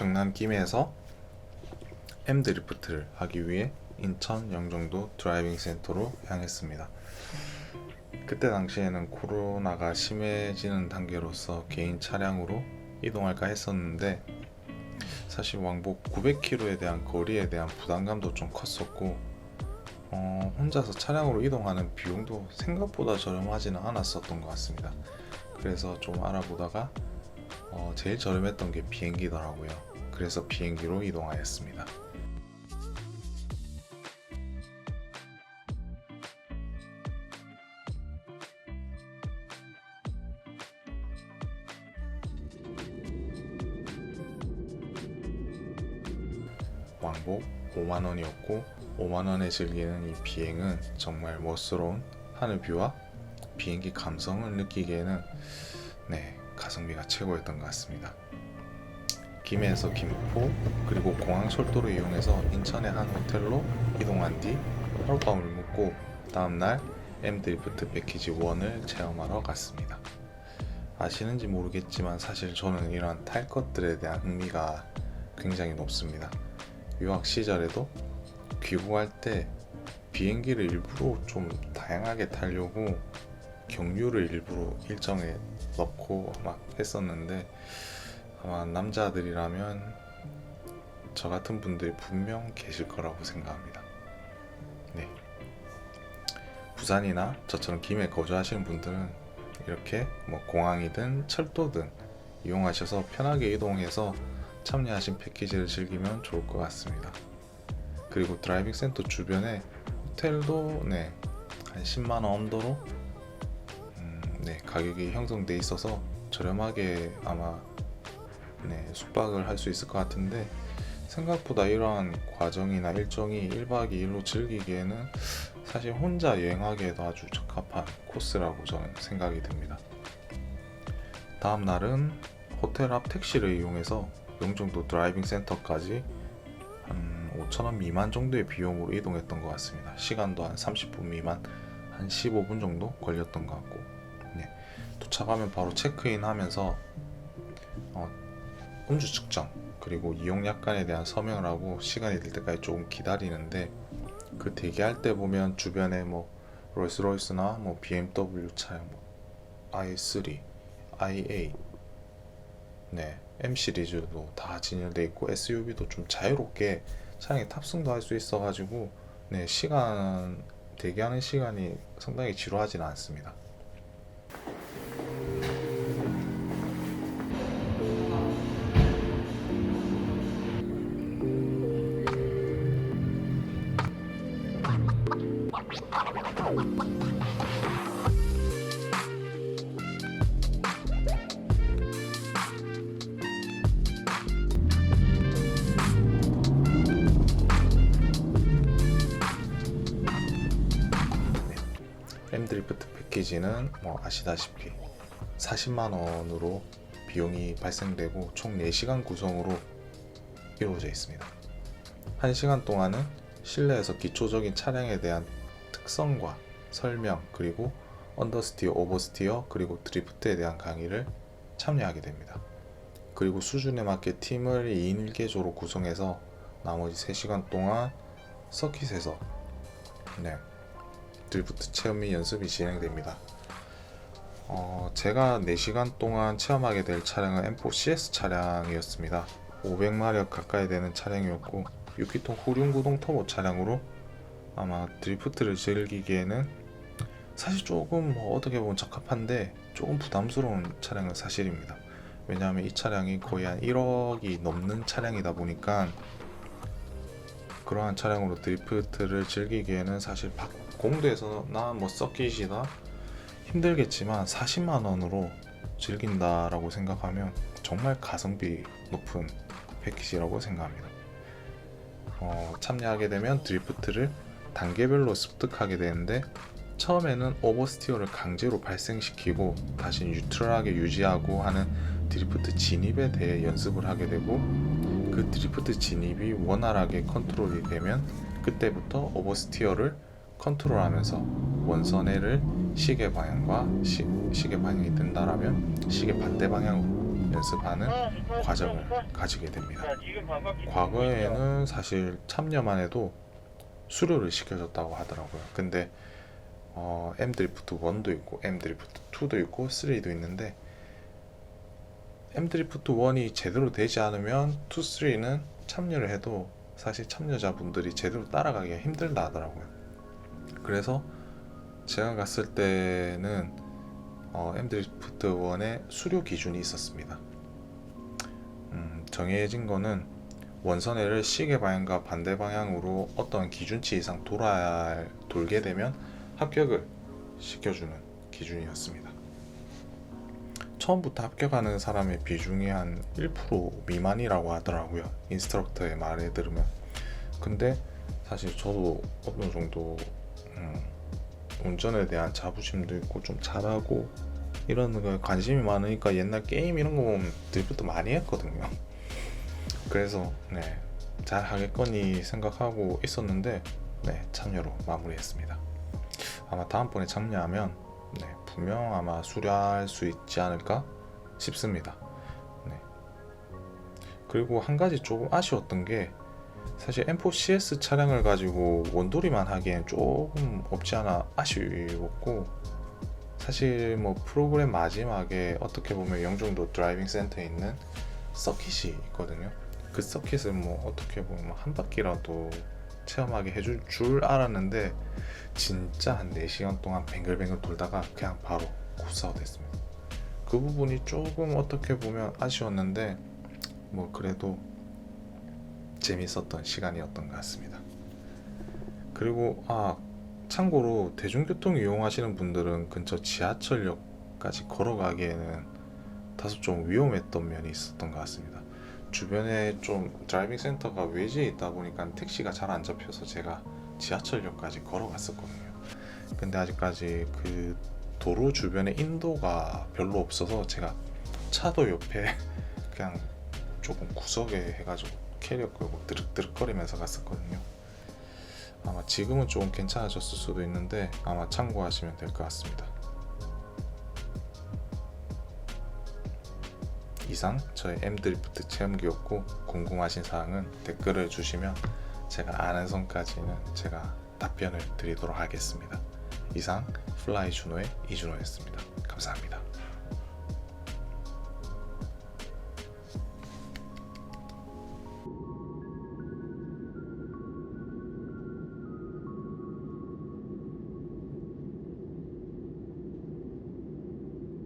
경남 김해에서 M 드리프트를 하기 위해 인천 영종도 드라이빙 센터로 향했습니다. 그때 당시에는 코로나가 심해지는 단계로서 개인 차량으로 이동할까 했었는데, 사실 왕복 900km에 대한 거리에 대한 부담감도 좀 컸었고, 혼자서 차량으로 이동하는 비용도 생각보다 저렴하지는 않았었던 것 같습니다. 그래서 좀 알아보다가 제일 저렴했던 게 비행기더라고요. 그래서 비행기로 이동하였습니다. 왕복 5만원이었고 5만원에 즐기는 이 비행은 정말 멋스러운 하늘뷰와 비행기 감성을 느끼기에는 가성비가 최고였던 것 같습니다. 김해에서 김포 그리고 공항 철도를 이용해서 인천의 한 호텔로 이동한 뒤 하룻밤을 묵고 다음날 M 드리프트 패키지 1을 체험하러 갔습니다. 아시는지 모르겠지만 사실 저는 이런 탈 것들에 대한 흥미가 굉장히 높습니다. 유학 시절에도 귀국할 때 비행기를 일부러 좀 다양하게 타려고 경유를 일부러 일정에 넣고 막 했었는데, 아마 남자들이라면 저 같은 분들이 분명 계실 거라고 생각합니다. 부산이나 저처럼 김해 거주하시는 분들은 이렇게 공항이든 철도든 이용하셔서 편하게 이동해서 참여하신 패키지를 즐기면 좋을 것 같습니다. 그리고 드라이빙 센터 주변에 호텔도 한 10만원 언더로 가격이 형성돼 있어서 저렴하게 아마 숙박을 할 수 있을 것 같은데, 생각보다 이러한 과정이나 일정이 1박 2일로 즐기기에는 사실 혼자 여행하기에도 아주 적합한 코스라고 저는 생각이 듭니다. 다음 날은 호텔 앞 택시를 이용해서 영종도 드라이빙 센터까지 한 5,000원 미만 정도의 비용으로 이동했던 것 같습니다. 시간도 한 30분 미만, 한 15분 정도 걸렸던 것 같고, 도착하면 바로 체크인 하면서 음주 측정 그리고 이용 약관에 대한 서명을 하고 시간이 될 때까지 조금 기다리는데, 그 대기할 때 보면 주변에 롤스로이스나 BMW 차량 i3, i8, M 시리즈도 다 진열돼 있고 SUV도 좀 자유롭게 차량에 탑승도 할 수 있어가지고 시간 대기하는 시간이 상당히 지루하지는 않습니다. M 드리프트 패키지는 아시다시피 40만원으로 비용이 발생되고 총 4시간 구성으로 이루어져 있습니다. 1시간 동안은 실내에서 기초적인 차량에 대한 특성과 설명, 그리고 언더스티어, 오버스티어, 그리고 드리프트에 대한 강의를 참여하게 됩니다. 그리고 수준에 맞게 팀을 2인 1개조로 구성해서 나머지 3시간 동안 서킷에서 드리프트 체험 및 연습이 진행됩니다. 제가 4시간 동안 체험하게 될 차량은 M4 CS 차량이었습니다. 500마력 가까이 되는 차량이었고 6기통 후륜구동 터보 차량으로 아마 드리프트를 즐기기에는 사실 조금 어떻게 보면 적합한데 조금 부담스러운 차량은 사실입니다. 왜냐하면 이 차량이 거의 한 1억이 넘는 차량이다 보니까 그러한 차량으로 드리프트를 즐기기에는 사실 공도에서나 서킷이나 힘들겠지만 40만원으로 즐긴다라고 생각하면 정말 가성비 높은 패키지라고 생각합니다. 참여하게 되면 드리프트를 단계별로 습득하게 되는데, 처음에는 오버스티어를 강제로 발생시키고 다시 뉴트럴하게 유지하고 하는 드리프트 진입에 대해 연습을 하게 되고, 그 드리프트 진입이 원활하게 컨트롤이 되면 그때부터 오버스티어를 컨트롤하면서 원선회를 시계 방향과 시계 방향이 된다라면 시계 반대 방향으로 연습하는 과정을 가지게 됩니다. 과거에는 사실 참여만 해도 수료를 시켜줬다고 하더라고요. 근데 M 드리프트 1도 있고 M 드리프트 2도 있고 3도 있는데 M 드리프트 1이 제대로 되지 않으면 2, 3는 참여를 해도 사실 참여자분들이 제대로 따라가기가 힘들다 하더라고요. 그래서 제가 갔을 때는 M 드리프트 1의 수료 기준이 있었습니다. 정해진 거는 원선회를 시계 방향과 반대 방향으로 어떤 기준치 이상 돌게 되면 합격을 시켜주는 기준이었습니다. 처음부터 합격하는 사람의 비중이 한 1% 미만이라고 하더라고요. 인스트럭터의 말에 들으면. 근데 사실 저도 어느 정도 운전에 대한 자부심도 있고 좀 잘하고 이런 거 관심이 많으니까 옛날 게임 이런 거 보면 드리프트 많이 했거든요. 그래서 잘 하겠거니 생각하고 있었는데 참여로 마무리했습니다. 아마 다음번에 참여하면 분명 아마 수료할 수 있지 않을까 싶습니다. 그리고 한 가지 조금 아쉬웠던 게 사실 M4CS 차량을 가지고 원돌이만 하기엔 조금 없지 않아 아쉬웠고, 사실 뭐 프로그램 마지막에 어떻게 보면 영종도 드라이빙 센터에 있는 서킷이 있거든요. 그 서킷을 뭐 어떻게 보면 한 바퀴라도 체험하게 해줄 줄 알았는데 진짜 한 4시간 동안 뱅글뱅글 돌다가 그냥 바로 굿아웃 했습니다. 그 부분이 조금 어떻게 보면 아쉬웠는데 뭐 그래도 재밌었던 시간이었던 것 같습니다. 그리고 참고로 대중교통 이용하시는 분들은 근처 지하철역까지 걸어가기에는 다소 좀 위험했던 면이 있었던 것 같습니다. 주변에 좀 드라이빙 센터가 외지에 있다 보니까 택시가 잘 안 잡혀서 제가 지하철역까지 걸어갔었거든요. 근데 아직까지 그 도로 주변에 인도가 별로 없어서 제가 차도 옆에 그냥 조금 구석에 해가지고 캐리어 끌고 드륵드륵거리면서 갔었거든요. 아마 지금은 조금 괜찮아졌을 수도 있는데 아마 참고하시면 될 것 같습니다. 이상 저의 M 드리프트 체험기였고, 궁금하신 사항은 댓글을 주시면 제가 아는 선까지는 제가 답변을 드리도록 하겠습니다. 이상 플라이 준호의 이준호였습니다. 감사합니다.